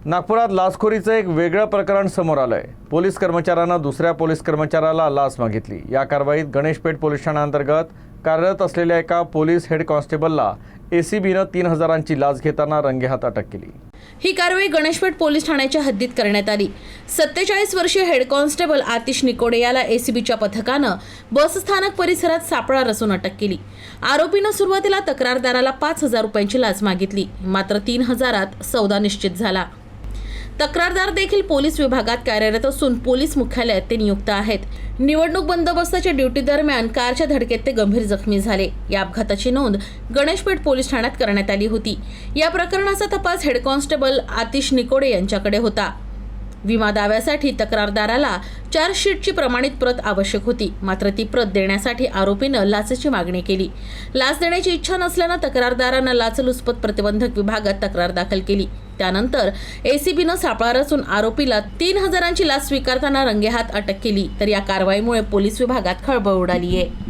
नागपुरात लाचखोरीचं एक वेगळं प्रकरण समोर आलंय। पोलीस कर्मचाऱ्यानं दुसऱ्या पोलीस कर्मचाऱ्याला लाच मागितली। या कारवाईत गणेशपेठ पोलीस ठाण्याअंतर्गत कार्यरत असलेल्या एका पोलीस हेड कॉन्स्टेबलला एसीबीनं 3,000ची लाच घेताना रंगेहात अटक केली। ही कारवाई गणेशपेठ पोलीस ठाण्याच्या हद्दीत करण्यात आली। 47 वर्षीय हेड कॉन्स्टेबल आतिश निकोडे याला एसीबीच्या पथकानं बस स्थानक परिसरात सापळा रचून अटक केली। आरोपीनं सुरुवातीला तक्रारदाराला 5,000 रुपयांची लाच मागितली, मात्र 3,000त सौदा निश्चित झाला। तक्रारदार देखील पोलीस विभागात कार्यरत असून पोलीस मुख्यालयात ते नियुक्त आहेत। निवडणूक बंदोबस्ताच्या ड्युटी दरम्यान कारच्या धडकेत ते गंभीर जखमी झाले। या अपघाताची नोंद गणेशपेठ पोलीस ठाण्यात करण्यात आली होती। या प्रकरणाचा तपास हेड कॉन्स्टेबल आतिश निकोडे यांच्याकडे होता। विमा दाव्यासाठी तक्रारदाराला चार्जशीटची प्रमाणित प्रत आवश्यक होती, मात्र ती प्रत देण्यासाठी आरोपीनं लाचेची मागणी केली। लाच देण्याची इच्छा नसल्यानं तक्रारदारानं लाचलुचपत प्रतिबंधक विभागात तक्रार दाखल केली। त्यानंतर एसीबीनं सापळा रचून आरोपीला 3,000ची लाच स्वीकारताना रंगेहात अटक केली। तर या कारवाईमुळे पोलीस विभागात खळबळ उडाली आहे।